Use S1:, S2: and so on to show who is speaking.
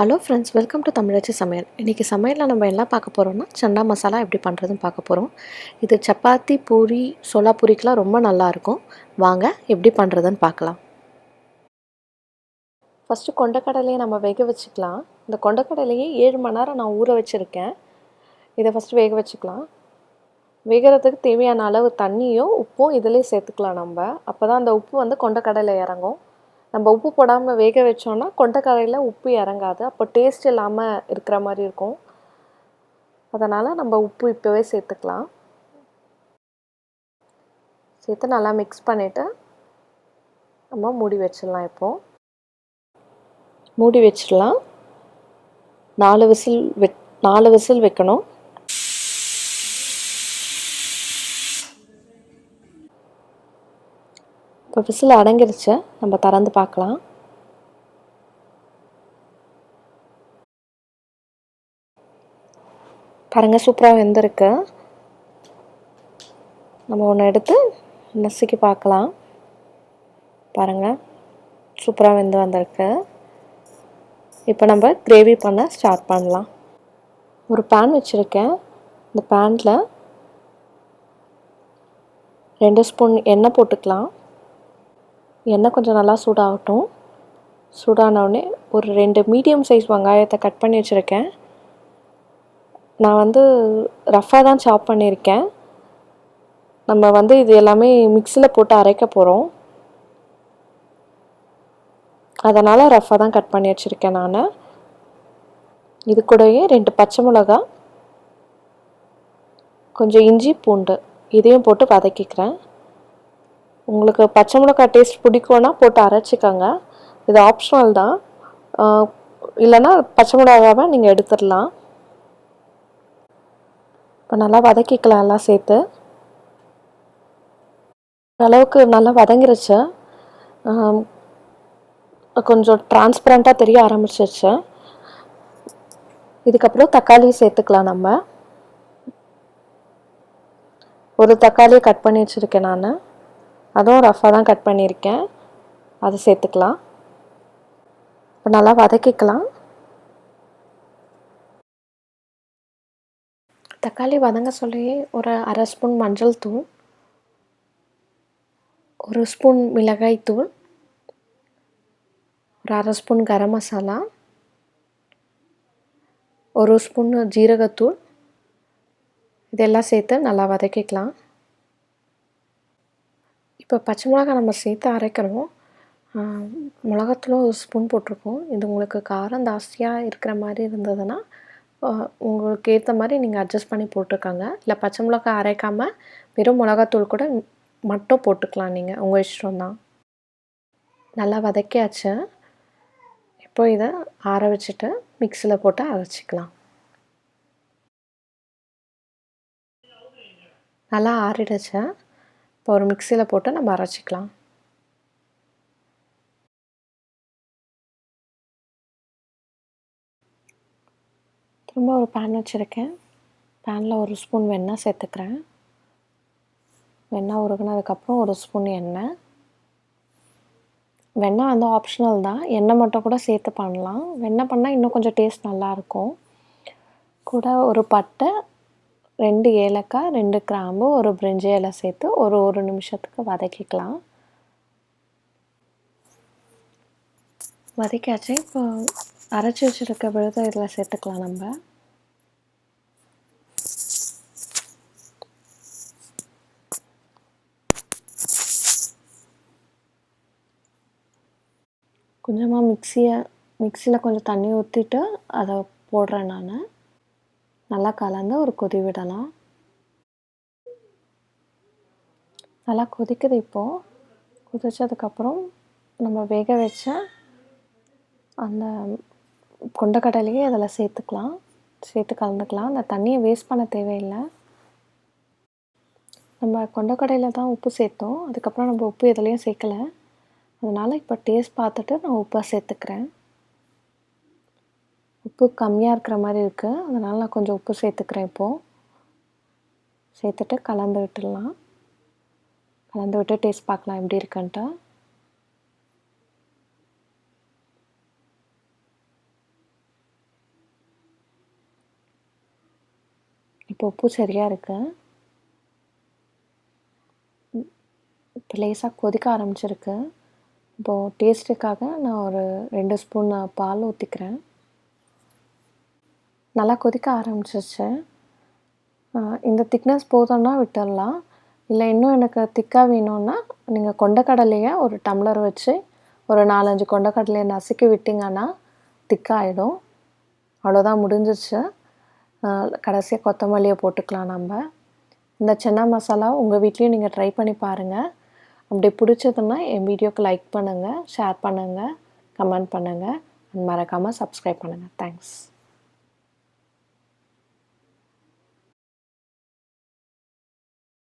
S1: Hello friends, welcome to தமிழச்சி சமையல். இன்றைக்கி சமையலில் நம்ம என்ன பார்க்க போகிறோம்னா சன்னா மசாலா எப்படி பண்ணுறதுன்னு பார்க்க போகிறோம். இது சப்பாத்தி, பூரி, சோலா பூரிக்கெலாம் ரொம்ப நல்லாயிருக்கும். வாங்க எப்படி பண்ணுறதுன்னு பார்க்கலாம். ஃபஸ்ட்டு கொண்டக்கடலையை நம்ம வேக வச்சுக்கலாம். இந்த கொண்டக்கடலையே 7 மணி நேரம் நான் ஊற வச்சுருக்கேன். இதை ஃபஸ்ட்டு வேக வச்சுக்கலாம். வேகிறதுக்கு தேவையான அளவு தண்ணியும் உப்பும் இதிலே சேர்த்துக்கலாம் நம்ம. அப்போ தான் அந்த உப்பு வந்து கொண்டக்கடலை இறங்கும். நம்ம உப்பு போடாமல் வேக வச்சோன்னா கொண்டக்கடலையில் உப்பு இறங்காது, அப்போ டேஸ்ட் இல்லாமல் இருக்கிற மாதிரி இருக்கும். அதனால் நம்ம உப்பு இப்போவே சேர்த்துக்கலாம். சேர்த்து நல்லா மிக்ஸ் பண்ணிவிட்டு நம்ம மூடி வச்சிடலாம். இப்போது மூடி வச்சிடலாம். 4 விசில் வைக்கணும். இப்போ விசில் அடங்கிருச்சு. நம்ம திறந்து பார்க்கலாம். பாருங்கள், சூப்பராக வெந்திருக்கு. நம்ம ஒன்று எடுத்து நசுக்கி பார்க்கலாம். பாருங்கள், சூப்பராக வெந்து வந்திருக்கு. இப்போ நம்ம கிரேவி பண்ண ஸ்டார்ட் பண்ணலாம். ஒரு பேன் வச்சுருக்கேன். இந்த பேனில் 2 ஸ்பூன் எண்ணெய் போட்டுக்கலாம். எண்ணெய் கொஞ்சம் நல்லா சூடாகட்டும். சூடானவுடனே ஒரு 2 மீடியம் சைஸ் வெங்காயத்தை கட் பண்ணி வச்சுருக்கேன். நான் வந்து ரஃப்பாக தான் சாப் பண்ணியிருக்கேன். நம்ம வந்து இது எல்லாமே மிக்ஸியில் போட்டு அரைக்க போகிறோம். அதனால் ரஃப்பாக தான் கட் பண்ணி வச்சுருக்கேன் நான். இது கூடவே 2 பச்சை மிளகா, கொஞ்சம் இஞ்சி, பூண்டு இதையும் போட்டு வதக்கிக்கிறேன். உங்களுக்கு பச்சை மிளகா டேஸ்ட் பிடிக்கும்னா போட்டு அரைச்சிக்கோங்க. இது ஆப்ஷனல் தான். இல்லைன்னா பச்சை மிளகாவை நீங்கள் எடுத்துடலாம். இப்போ நல்லா வதக்கிக்கலாம். எல்லாம் சேர்த்து அளவுக்கு நல்லா வதங்கிருச்சு. கொஞ்சம் டிரான்ஸ்பரண்ட்டாக தெரிய ஆரம்பிச்சிருச்சு. இதுக்கப்புறம் தக்காளி சேர்த்துக்கலாம். நம்ம ஒரு தக்காளியை கட் பண்ணி வச்சுருக்கேன் நான். அதுவும் ரஃப்பாக தான் கட் பண்ணியிருக்கேன். அதை சேர்த்துக்கலாம். இப்போ நல்லா வதக்கிக்கலாம். தக்காளி வதங்க சொல்லி ஒரு 1/2 ஸ்பூன் மஞ்சள் தூள், 1 ஸ்பூன் மிளகாய் தூள், ஒரு 1/2 ஸ்பூன் கரம் மசாலா, 1 ஸ்பூன் ஜீரகத்தூள் இதெல்லாம் சேர்த்து நல்லா வதக்கிக்கலாம். இப்போ பச்சை மிளகா நம்ம சேர்த்து அரைக்கிறோம். மிளகாத்தூளும் 1 ஸ்பூன் போட்டிருக்கோம். இது உங்களுக்கு காரம் ஜாஸ்தியாக இருக்கிற மாதிரி இருந்ததுன்னா உங்களுக்கு ஏற்ற மாதிரி நீங்கள் அட்ஜஸ்ட் பண்ணி போட்டுக்கோங்க. இல்லை பச்சை மிளகா அரைக்காமல் வெறும் மிளகாத்தூள் கூட மட்டும் போட்டுக்கலாம். நீங்கள் உங்கள் இஷ்டம் தான். நல்லா வதக்கியாச்சு. இப்போ இதை ஆற வச்சுட்டு மிக்ஸியில் போட்டு அரைச்சிக்கலாம். நல்லா ஆறிடுச்சு. இப்போ ஒரு மிக்ஸியில் போட்டு நம்ம அரைச்சிக்கலாம். திரும்ப ஒரு பேன் வச்சுருக்கேன். பேனில் 1 ஸ்பூன் வெண்ணெய் சேர்த்துக்கிறேன். வெண்ணெய் உருகுனதுக்கப்புறம் 1 ஸ்பூன் எண்ணெய். வெண்ணெய் வந்து ஆப்ஷனல் தான். எண்ணெய் மட்டும் கூட சேர்த்து பண்ணலாம். வெண்ணெய் பண்ணால் இன்னும் கொஞ்சம் டேஸ்ட் நல்லாயிருக்கும். கூட ஒரு பட்டை, 2 ஏலக்காய், 2 கிராம்பு, ஒரு பிரிஞ்சி இலை சேர்த்து ஒரு நிமிஷத்துக்கு வதக்கிக்கலாம். வதக்கியாச்சு. இப்போ அரைச்சி வச்சுருக்க விழுதை இதில் சேர்த்துக்கலாம். நம்ம கொஞ்சமாக மிக்ஸியில் கொஞ்சம் தண்ணி ஊற்றிட்டு அதை போடுறேன் நான். நல்லா கலந்து ஒரு கொதி விடலாம். நல்லா கொதிக்குது. இப்போது கொதிச்சதுக்கப்புறம் நம்ம வேக வச்ச அந்த கொண்டக்கடலையே அதில் சேர்த்து கலந்துக்கலாம். அந்த தண்ணியை வேஸ்ட் பண்ண தேவையில்லை. நம்ம கொண்டக்கடையில் தான் உப்பு சேர்த்தோம். அதுக்கப்புறம் நம்ம உப்பு எதுலேயும் சேர்க்கலை. அதனால் இப்போ டேஸ்ட் பார்த்துட்டு நான் உப்பை சேர்த்துக்கிறேன். உப்பு கம்மியாக இருக்கிற மாதிரி இருக்குது. அதனால் நான் கொஞ்சம் உப்பு சேர்த்துக்கிறேன். இப்போது சேர்த்துட்டு கலந்து விட்டுடலாம். கலந்து விட்டு டேஸ்ட் பார்க்கலாம் எப்படி இருக்குன்ட்டு. . இப்போ உப்பு சரியாக இருக்கு. இப்போ லேசாக கொதிக்க ஆரம்பிச்சிருக்கு. இப்போது டேஸ்ட்டுக்காக நான் ஒரு 2 ஸ்பூன் பால் ஊற்றிக்கிறேன். நல்லா கொதிக்க ஆரம்பிச்சிருச்சு. இந்த திக்னஸ் போதும்னா விட்டுடலாம். இல்லை இன்னும் எனக்கு திக்காக வேணும்னா நீங்கள் கொண்டக்கடலையை ஒரு டம்ளர் வச்சு ஒரு 4, 5 கொண்டக்கடலையை நசுக்கி விட்டிங்கன்னா திக்காயிடும். அவ்வளோதான், முடிஞ்சிருச்சு. கடைசியாக கொத்தமல்லியை போட்டுக்கலாம் நம்ம. இந்த சன்னா மசாலா உங்கள் வீட்லேயும் நீங்கள் ட்ரை பண்ணி பாருங்கள். அப்படி பிடிச்சதுன்னா என் வீடியோக்கு லைக் பண்ணுங்கள், ஷேர் பண்ணுங்கள், கமெண்ட் பண்ணுங்கள், மறக்காமல் சப்ஸ்கிரைப் பண்ணுங்கள். தேங்க்ஸ்.